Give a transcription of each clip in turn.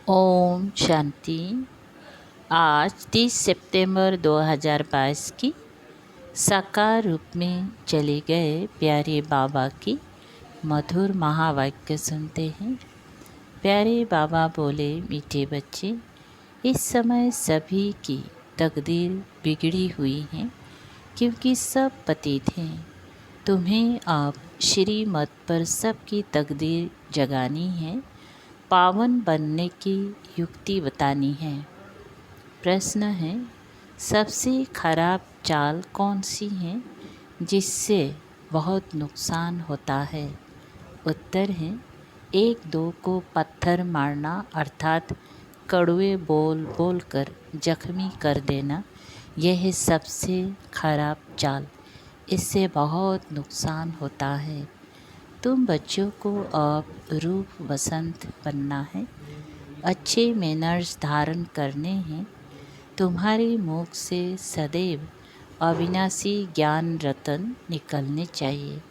ओम शांति। आज 30 सितंबर 2022 की साकार रूप में चले गए प्यारे बाबा की मधुर महावाक्य सुनते हैं। प्यारे बाबा बोले, मीठे बच्चे, इस समय सभी की तकदीर बिगड़ी हुई है क्योंकि सब पतित हैं। तुम्हें अब श्रीमत पर सबकी तकदीर जगानी है, पावन बनने की युक्ति बतानी है। प्रश्न है, सबसे खराब चाल कौन सी है जिससे बहुत नुकसान होता है? उत्तर है, एक दो को पत्थर मारना अर्थात कड़वे बोल बोल कर जख्मी कर देना। यह सबसे खराब चाल, इससे बहुत नुकसान होता है। तुम बच्चों को अब रूप वसंत बनना है, अच्छे मैनर्स धारण करने हैं। तुम्हारे मुख से सदैव अविनाशी ज्ञान रतन निकलने चाहिए।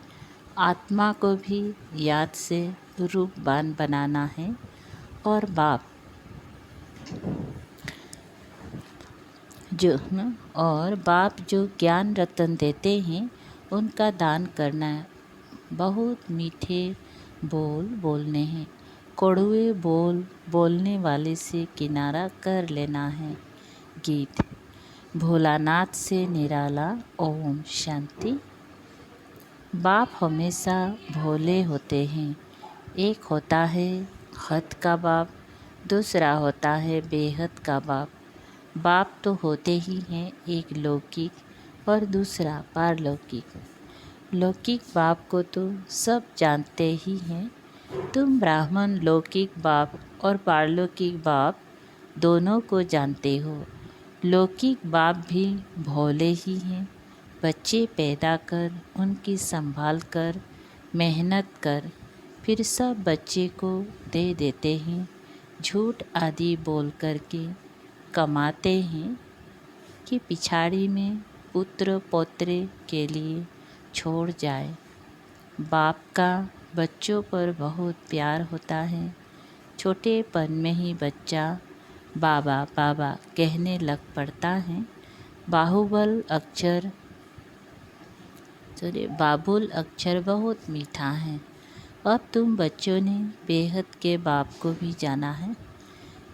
आत्मा को भी याद से रूपवान बनाना है और बाप जो ज्ञान रतन देते हैं उनका दान करना है। बहुत मीठे बोल बोलने हैं, कड़वे बोल बोलने वाले से किनारा कर लेना है। गीत। भोलानाथ से निराला ओम शांति। बाप हमेशा भोले होते हैं। एक होता है हद का बाप, दूसरा होता है बेहद का बाप। बाप तो होते ही हैं, एक लौकिक और दूसरा पारलौकिक। लौकिक बाप को तो सब जानते ही हैं। तुम ब्राह्मण लौकिक बाप और पारलौकिक बाप दोनों को जानते हो। लौकिक बाप भी भोले ही हैं। बच्चे पैदा कर, उनकी संभाल कर, मेहनत कर, फिर सब बच्चे को दे देते हैं। झूठ आदि बोल कर के कमाते हैं कि पिछाड़ी में पुत्र पौत्रे के लिए छोड़ जाए। बाप का बच्चों पर बहुत प्यार होता है। छोटेपन में ही बच्चा बाबा बाबा कहने लग पड़ता है। बाबुल अक्षर बहुत मीठा है। अब तुम बच्चों ने बेहद के बाप को भी जाना है।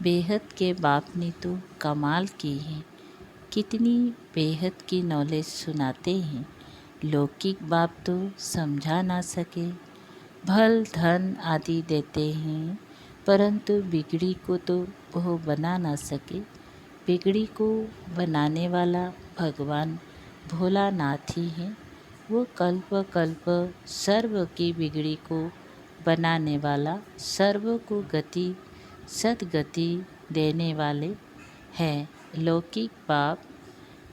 बेहद के बाप ने तो कमाल की है, कितनी बेहद की नॉलेज सुनाते हैं। लौकिक बाप तो समझा ना सके, भल धन आदि देते हैं, परंतु बिगड़ी को तो वह बना ना सके। बिगड़ी को बनाने वाला भगवान भोलानाथ ही है। वो कल्प कल्प सर्व की बिगड़ी को बनाने वाला, सर्व को गति सदगति देने वाले हैं। लौकिक बाप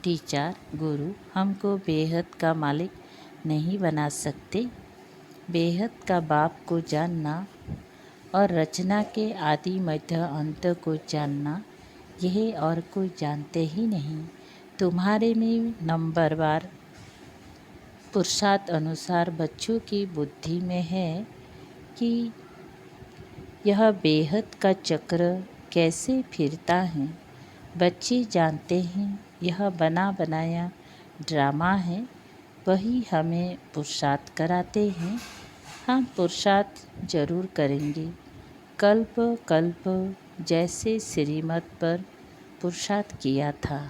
टीचर गुरु हमको बेहद का मालिक नहीं बना सकते। बेहद का बाप को जानना और रचना के आदि मध्य अंत को जानना, यह और कोई जानते ही नहीं। तुम्हारे में नंबरवार पुरुषार्थ अनुसार बच्चों की बुद्धि में है कि यह बेहद का चक्र कैसे फिरता है। बच्चे जानते हैं यह बना बनाया ड्रामा है। वही हमें पुरुषार्थ कराते हैं। हम पुरुषार्थ जरूर करेंगे। कल्प कल्प जैसे श्रीमत पर पुरुषार्थ किया था,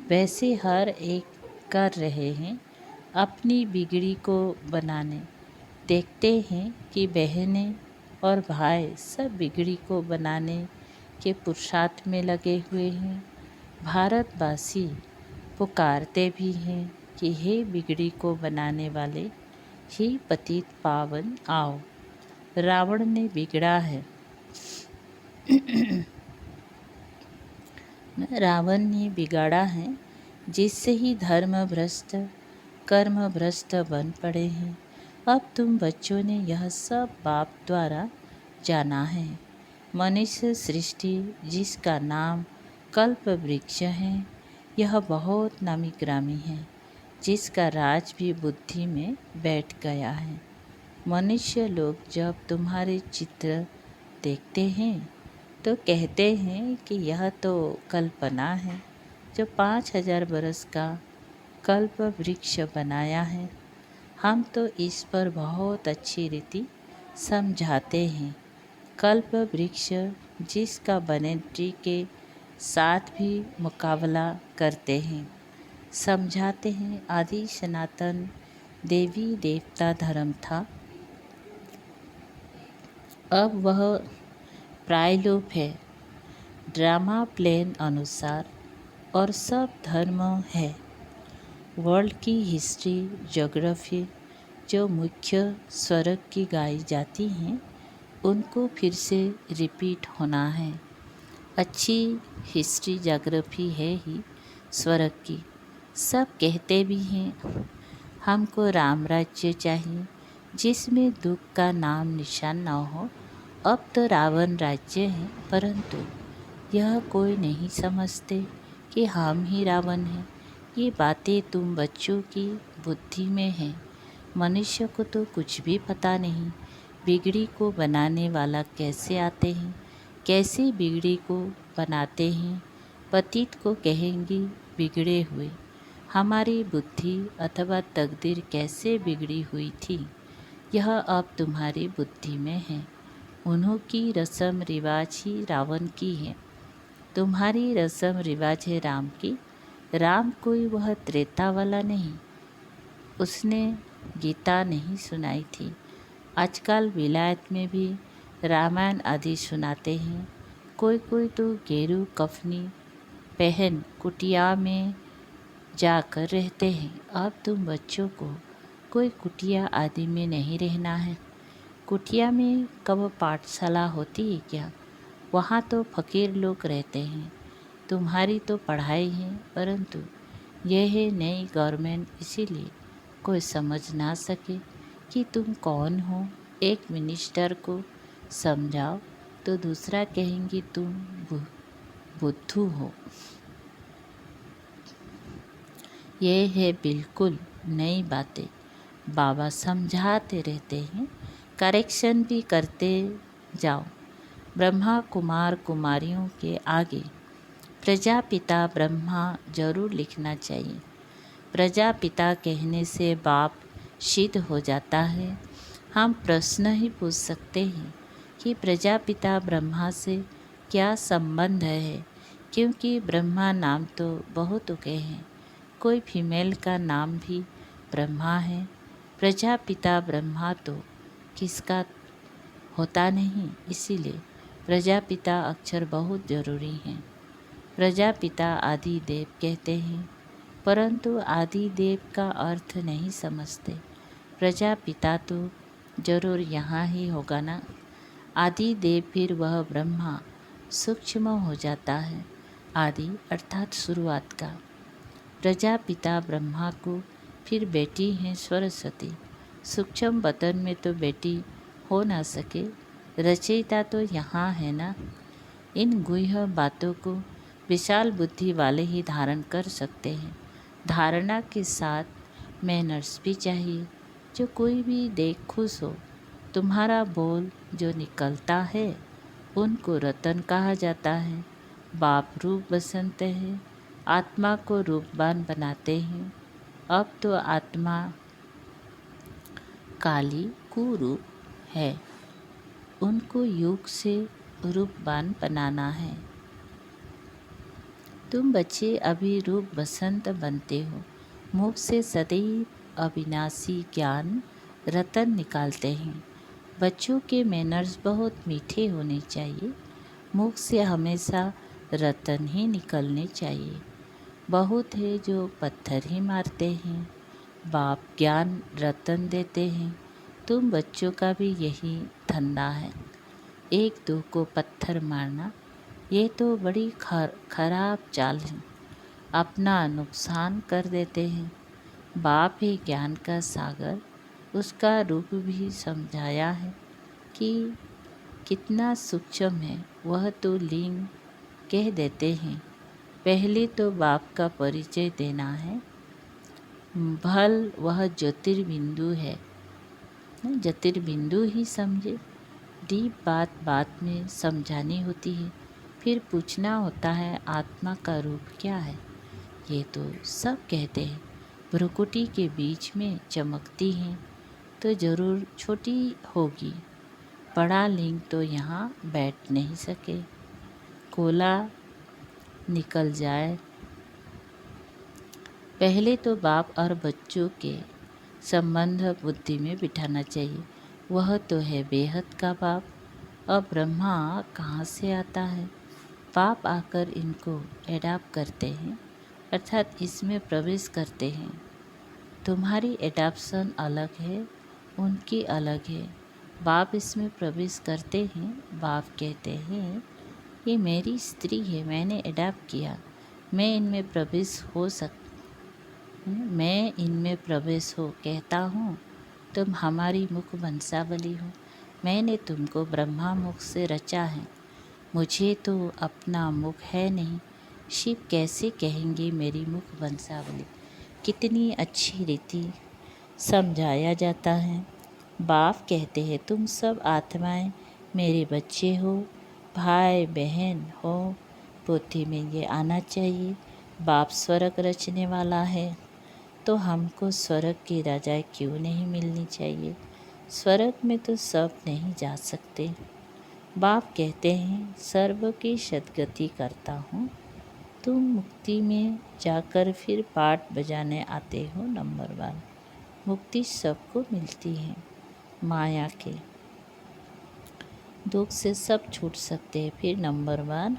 वैसे हर एक कर रहे हैं अपनी बिगड़ी को बनाने। देखते हैं कि बहनें और भाई सब बिगड़ी को बनाने के पुरुषार्थ में लगे हुए हैं। भारतवासी पुकारते भी हैं कि हे बिगड़ी को बनाने वाले, हे पतित पावन आओ। रावण ने बिगड़ा है रावण ने बिगाड़ा है, जिससे ही धर्म भ्रष्ट कर्म भ्रष्ट बन पड़े हैं। अब तुम बच्चों ने यह सब बाप द्वारा जाना है। मनुष्य सृष्टि जिसका नाम कल्प वृक्ष है, यह बहुत नामी ग्रामी है, जिसका राज भी बुद्धि में बैठ गया है। मनुष्य लोग जब तुम्हारे चित्र देखते हैं तो कहते हैं कि यह तो कल्पना है जो 5,000 बरस का कल्प वृक्ष बनाया है। हम तो इस पर बहुत अच्छी रीति समझाते हैं। कल्प वृक्ष जिसका बनने के साथ भी मुकाबला करते हैं, समझाते हैं। आदि सनातन देवी देवता धर्म था, अब वह प्रायलोप है ड्रामा प्लेन अनुसार, और सब धर्म है। वर्ल्ड की हिस्ट्री ज्योग्राफी जो मुख्य स्वर्ग की गाई जाती हैं, उनको फिर से रिपीट होना है। अच्छी हिस्ट्री ज्योग्राफी है ही स्वर्ग की। सब कहते भी हैं हमको राम राज्य चाहिए जिसमें दुख का नाम निशान न हो। अब तो रावण राज्य है, परंतु यह कोई नहीं समझते कि हम ही रावण हैं। ये बातें तुम बच्चों की बुद्धि में हैं। मनुष्य को तो कुछ भी पता नहीं। बिगड़ी को बनाने वाला कैसे आते हैं, कैसे बिगड़ी को बनाते हैं। पतित को कहेंगे बिगड़े हुए। हमारी बुद्धि अथवा तकदीर कैसे बिगड़ी हुई थी, यह अब तुम्हारी बुद्धि में है। उन्हों की रस्म रिवाज ही रावण की है, तुम्हारी रस्म रिवाज है राम की। राम कोई वह त्रेता वाला नहीं, उसने गीता नहीं सुनाई थी। आजकल विलायत में भी रामायण आदि सुनाते हैं। कोई कोई तो गेरू कफनी पहन कुटिया में जाकर रहते हैं। अब तुम बच्चों को कोई कुटिया आदि में नहीं रहना है। कुटिया में कब पाठशाला होती है क्या? वहाँ तो फकीर लोग रहते हैं। तुम्हारी तो पढ़ाई है, परंतु यह है नई गवर्नमेंट, इसीलिए कोई समझ ना सके कि तुम कौन हो। एक मिनिस्टर को समझाओ तो दूसरा कहेंगे तुम बुद्धू हो। ये है बिल्कुल नई बातें। बाबा समझाते रहते हैं, करेक्शन भी करते जाओ। ब्रह्मा कुमार कुमारियों के आगे प्रजापिता ब्रह्मा जरूर लिखना चाहिए। प्रजापिता कहने से बाप सिद्ध हो जाता है। हम प्रश्न ही पूछ सकते हैं कि प्रजापिता ब्रह्मा से क्या संबंध है, क्योंकि ब्रह्मा नाम तो बहुत उगे हैं। कोई फीमेल का नाम भी ब्रह्मा है। प्रजापिता ब्रह्मा तो किसका होता नहीं, इसीलिए प्रजापिता अक्षर बहुत जरूरी हैं। प्रजापिता आदि देव कहते हैं, परंतु आदि देव का अर्थ नहीं समझते। प्रजापिता तो जरूर यहाँ ही होगा ना। आदि देव फिर वह ब्रह्मा सूक्ष्म हो जाता है। आदि अर्थात शुरुआत का। प्रजापिता ब्रह्मा को फिर बेटी हैं सरस्वती। सूक्ष्म बदन में तो बेटी हो ना सके, रचयिता तो यहाँ है ना। इन गुह्य बातों को विशाल बुद्धि वाले ही धारण कर सकते हैं। धारणा के साथ मैनर्स भी चाहिए। जो कोई भी देख खुश हो। तुम्हारा बोल जो निकलता है, उनको रतन कहा जाता है। बाप रूप बसंत है, आत्मा को रूपवान बनाते हैं। अब तो आत्मा काली कुरूप है, उनको युग से रूपवान बनाना है। तुम बच्चे अभी रूप बसंत बनते हो। मुख से सदैव अविनाशी ज्ञान रतन निकालते हैं। बच्चों के मैनर्स बहुत मीठे होने चाहिए। मुख से हमेशा रतन ही निकलने चाहिए। बहुत है जो पत्थर ही मारते हैं। बाप ज्ञान रतन देते हैं। तुम बच्चों का भी यही धंधा है, एक दो को पत्थर मारना। ये तो बड़ी खराब चाल है, अपना नुकसान कर देते हैं। बाप ही ज्ञान का सागर, उसका रूप भी समझाया है कि कितना सूक्ष्म है। वह तो लिंग कह देते हैं। पहले तो बाप का परिचय देना है। वह ज्योतिर्बिंदु है, ज्योतिर्बिंदु ही समझे। डीप बात बात में समझानी होती है, फिर पूछना होता है आत्मा का रूप क्या है। ये तो सब कहते हैं, भ्रुकुटी के बीच में चमकती हैं तो ज़रूर छोटी होगी। बड़ा लिंग तो यहाँ बैठ नहीं सके। कोला निकल जाए। पहले तो बाप और बच्चों के संबंध बुद्धि में बिठाना चाहिए। वह तो है बेहद का बाप। अब ब्रह्मा कहाँ से आता है? बाप आकर इनको एडाप्ट करते हैं, अर्थात इसमें प्रवेश करते हैं। तुम्हारी एडाप्शन अलग है, उनकी अलग है। बाप इसमें प्रवेश करते हैं। बाप कहते हैं ये मेरी स्त्री है, मैंने एडाप्ट किया, मैं इनमें प्रवेश हो कहता हूँ। तुम हमारी मुख वंशावली हो, मैंने तुमको ब्रह्मा मुख से रचा है। मुझे तो अपना मुख है नहीं, शिव कैसे कहेंगे मेरी मुख वंशावली। कितनी अच्छी रीति समझाया जाता है। बाप कहते हैं तुम सब आत्माएं मेरे बच्चे हो, भाई बहन हो। बुद्धि में ये आना चाहिए। बाप स्वर्ग रचने वाला है तो हमको स्वर्ग की राजाएं क्यों नहीं मिलनी चाहिए? स्वर्ग में तो सब नहीं जा सकते। बाप कहते हैं सर्व की सद्गति करता हूँ। तुम मुक्ति में जाकर फिर पाठ बजाने आते हो। नंबर 1, मुक्ति सबको मिलती है। माया के दुख से सब छूट सकते हैं। फिर नंबर 1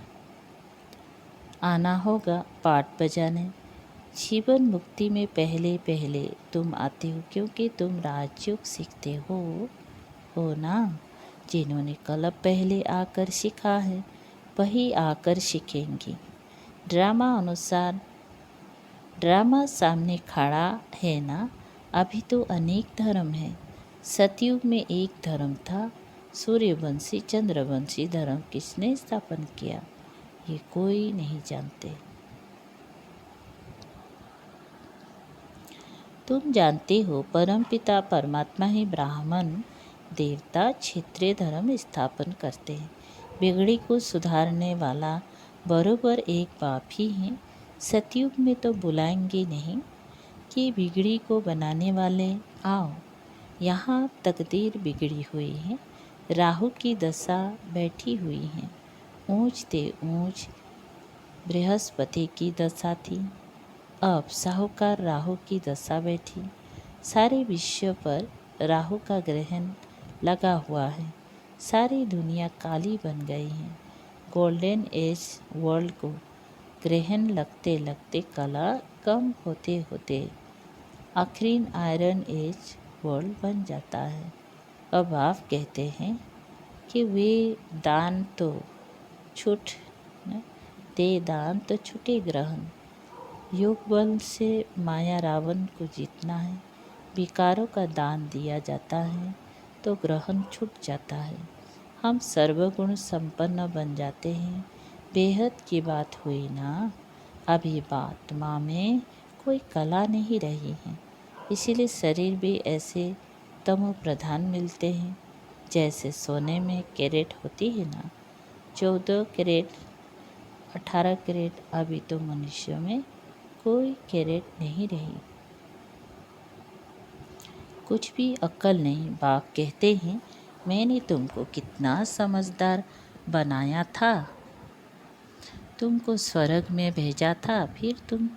आना होगा पाठ बजाने। जीवन मुक्ति में पहले पहले तुम आते हो क्योंकि तुम राजयोग सीखते हो ना। जिन्होंने कल पहले आकर सीखा है वही आकर सीखेंगी। ड्रामा सामने खड़ा है ना। अभी तो अनेक धर्म है। सतयुग में एक धर्म था। सूर्यवंशी चंद्रवंशी धर्म किसने स्थापन किया ये कोई नहीं जानते। तुम जानते हो परमपिता परमात्मा ही ब्राह्मण देवता क्षेत्रीय धर्म स्थापन करते हैं। बिगड़ी को सुधारने वाला बरोबर एक बाप ही है। सतयुग में तो बुलाएंगे नहीं कि बिगड़ी को बनाने वाले आओ। यहाँ तकदीर बिगड़ी हुई है। राहु की दशा बैठी हुई है। ऊंच ते ऊंच बृहस्पति की दशा थी, अब साहूकार राहु की दशा बैठी। सारे विश्व पर राहु का ग्रहण लगा हुआ है। सारी दुनिया काली बन गई है। गोल्डन एज वर्ल्ड को ग्रहण लगते लगते कला कम होते होते आखिरी आयरन एज वर्ल्ड बन जाता है। अब आप कहते हैं कि वे दान तो छूट दे दान तो छूटे ग्रहण। योग बल से माया रावण को जीतना है। विकारों का दान दिया जाता है तो ग्रहण छूट जाता है। हम सर्वगुण संपन्न बन जाते हैं। बेहद की बात हुई ना। अभी आत्मा में कोई कला नहीं रही है, इसीलिए शरीर भी ऐसे तमो प्रधान मिलते हैं। जैसे सोने में कैरेट होती है ना, 14 कैरेट 18 कैरेट। अभी तो मनुष्यों में कोई कैरेट नहीं रही, कुछ भी अक्ल नहीं। बाप कहते हैं मैंने तुमको कितना समझदार बनाया था, तुमको स्वर्ग में भेजा था, फिर तुम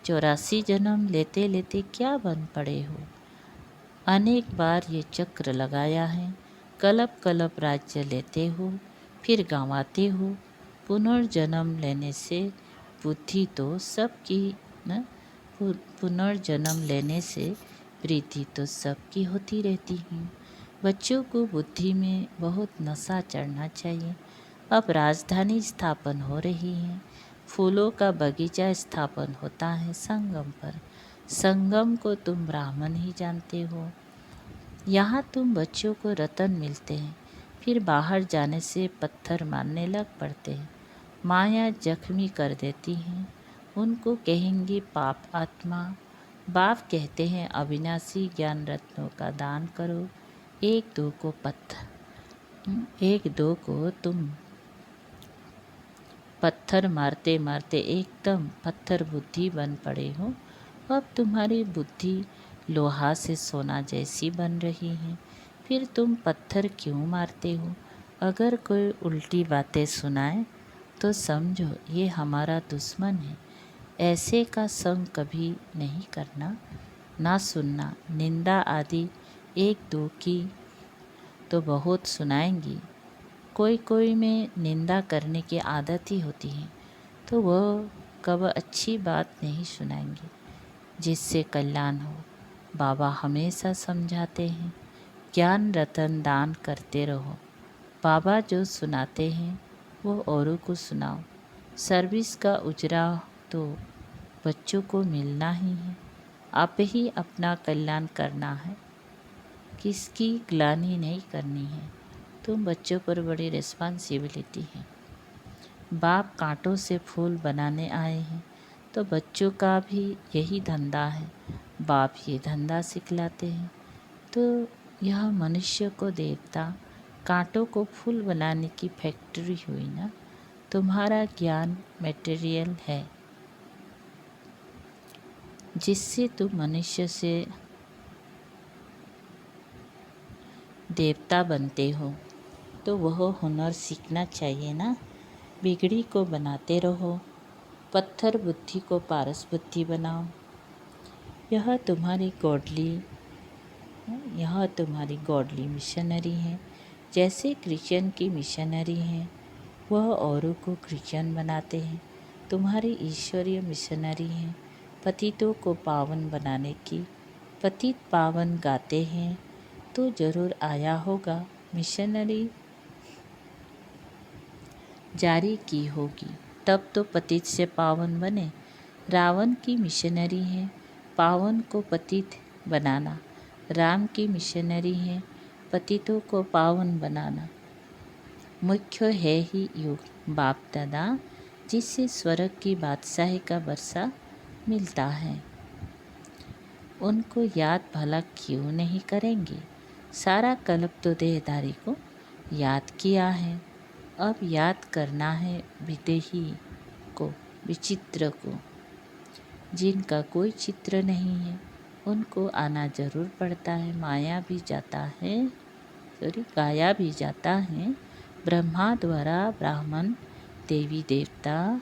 84 जन्म लेते लेते क्या बन पड़े हो। अनेक बार ये चक्र लगाया है। कलप कलप राज्य लेते हो, फिर गंवाते हो। पुनर्जन्म लेने से बुद्धि तो सबकी न पुनर्जन्म लेने से वृद्धि तो सबकी होती रहती है। बच्चों को बुद्धि में बहुत नशा चढ़ना चाहिए। अब राजधानी स्थापन हो रही है। फूलों का बगीचा स्थापन होता है संगम पर। संगम को तुम ब्राह्मण ही जानते हो। यहाँ तुम बच्चों को रतन मिलते हैं, फिर बाहर जाने से पत्थर मारने लग पड़ते हैं। माया जख्मी कर देती हैं, उनको कहेंगे पाप आत्मा। बाप कहते हैं अविनाशी ज्ञान रत्नों का दान करो। 1-2 को पत्थर एक दो को तुम पत्थर मारते मारते एकदम पत्थर बुद्धि बन पड़े हो। अब तुम्हारी बुद्धि लोहा से सोना जैसी बन रही है, फिर तुम पत्थर क्यों मारते हो? अगर कोई उल्टी बातें सुनाए तो समझो ये हमारा दुश्मन है। ऐसे का संग कभी नहीं करना, ना सुनना। निंदा आदि एक दो की तो बहुत सुनाएंगी, कोई कोई में निंदा करने की आदत ही होती है, तो वह कब अच्छी बात नहीं सुनाएंगे जिससे कल्याण हो। बाबा हमेशा समझाते हैं, ज्ञान रतन दान करते रहो। बाबा जो सुनाते हैं वो औरों को सुनाओ। सर्विस का उजरा तो बच्चों को मिलना ही है। आप ही अपना कल्याण करना है, किसकी ग्लानि नहीं करनी है। तुम बच्चों पर बड़ी रिस्पॉन्सिबिलिटी है। बाप कांटों से फूल बनाने आए हैं, तो बच्चों का भी यही धंधा है। बाप ये धंधा सिखलाते हैं, तो यह मनुष्य को देवता, कांटों को फूल बनाने की फैक्ट्री हुई ना। तुम्हारा ज्ञान मटेरियल है, जिससे तुम मनुष्य से देवता बनते हो, तो वह हुनर सीखना चाहिए ना। बिगड़ी को बनाते रहो, पत्थर बुद्धि को पारस बुद्धि बनाओ। यह तुम्हारी गॉडली मिशनरी है। जैसे क्रिश्चियन की मिशनरी हैं, वह औरों को क्रिश्चियन बनाते हैं। तुम्हारी ईश्वरीय मिशनरी हैं, पतितों को पावन बनाने की। पतित पावन गाते हैं तो जरूर आया होगा, मिशनरी जारी की होगी, तब तो पतित से पावन बने। रावण की मिशनरी है पावन को पतित बनाना। राम की मिशनरी है पतितों को पावन बनाना। मुख्य है ही युग बाप दादा, जिससे स्वर्ग की बादशाही का वर्षा मिलता है। उनको याद भला क्यों नहीं करेंगे? सारा कल्प तो देहधारी को याद किया है, अब याद करना है विदेही को, विचित्र को। जिनका कोई चित्र नहीं है उनको आना जरूर पड़ता है। गाया भी जाता है। ब्रह्मा द्वारा ब्राह्मण, देवी देवता,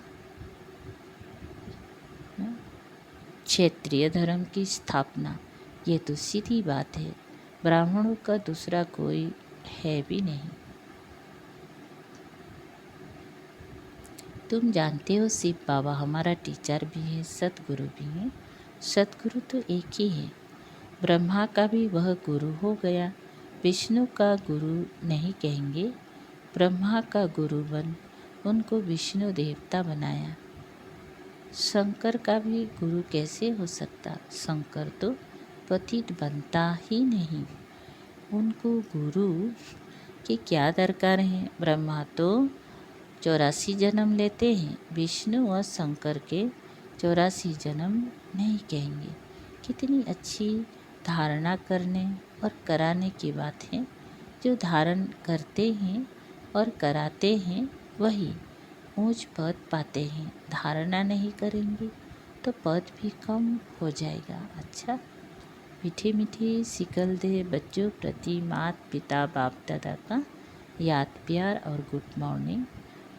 क्षेत्रीय धर्म की स्थापना, ये तो सीधी बात है। ब्राह्मणों का दूसरा कोई है भी नहीं। तुम जानते हो शिव बाबा हमारा टीचर भी है, सतगुरु भी है। सतगुरु तो एक ही है। ब्रह्मा का भी वह गुरु हो गया, विष्णु का गुरु नहीं कहेंगे। ब्रह्मा का गुरु बन उनको विष्णु देवता बनाया। शंकर का भी गुरु कैसे हो सकता? शंकर तो पतित बनता ही नहीं, उनको गुरु की क्या दरकार है। ब्रह्मा तो 84 जन्म लेते हैं, विष्णु व शंकर के 84 जन्म नहीं कहेंगे। कितनी अच्छी धारणा करने और कराने की बात है। जो धारण करते हैं और कराते हैं वही ऊंच पद पाते हैं। धारणा नहीं करेंगे तो पद भी कम हो जाएगा। अच्छा, मीठी मीठी सिकल दे बच्चों प्रति मात पिता बाप दादा का याद प्यार और गुड मॉर्निंग।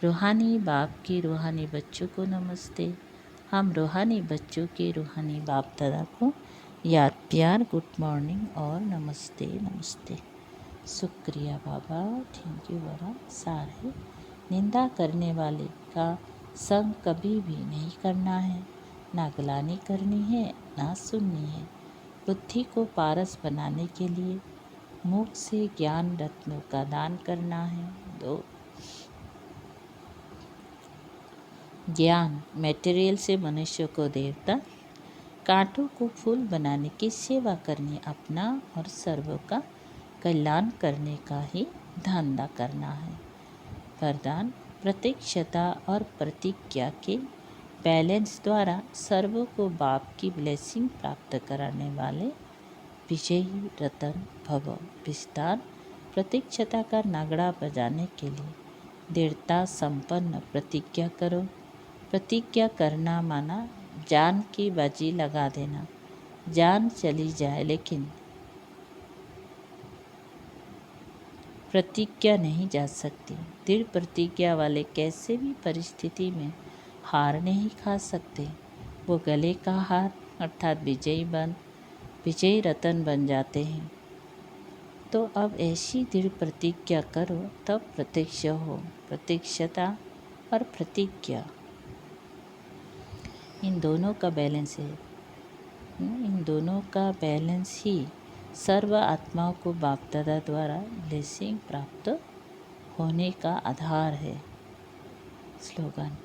रूहानी बाप के रूहानी बच्चों को नमस्ते। हम रूहानी बच्चों के रूहानी बाप दादा को याद प्यार गुड मॉर्निंग और नमस्ते नमस्ते। शुक्रिया बाबा, थैंक यू बड़ा। सार है, निंदा करने वाले का संग कभी भी नहीं करना है, ना ग्लानि करनी है ना सुननी है। बुद्धि को पारस बनाने के लिए मुख से ज्ञान रत्नों का दान करना है। 2 ज्ञान मटेरियल से मनुष्य को देवता, कांटों को फूल बनाने की सेवा करनी, अपना और सर्वों का कल्याण करने का ही धंधा करना है। वरदान प्रतीक्षता और प्रतिज्ञा के बैलेंस द्वारा सर्वों को बाप की ब्लेसिंग प्राप्त कराने वाले विजयी रतन भव। विस्तार प्रतीक्षता का नगड़ा बजाने के लिए दृढ़ता संपन्न प्रतिज्ञा करो। प्रतिज्ञा करना माना जान की बाजी लगा देना। जान चली जाए लेकिन प्रतिज्ञा नहीं जा सकती। दृढ़ प्रतिज्ञा वाले कैसे भी परिस्थिति में हार नहीं खा सकते। वो गले का हार अर्थात विजयी रतन बन जाते हैं। तो अब ऐसी दृढ़ प्रतिज्ञा करो तब प्रत्यक्ष हो। प्रत्यक्षता और प्रतिज्ञा इन दोनों का बैलेंस है। इन दोनों का बैलेंस ही सर्व आत्माओं को बाप दादा द्वारा ब्लेसिंग प्राप्त होने का आधार है। स्लोगन: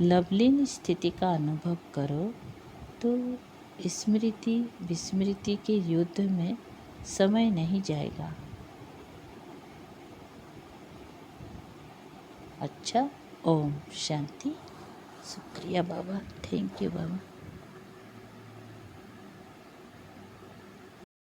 लवलीन स्थिति का अनुभव करो तो स्मृति विस्मृति के युद्ध में समय नहीं जाएगा। अच्छा, ओम शांति। शुक्रिया बाबा, थैंक यू बाबा।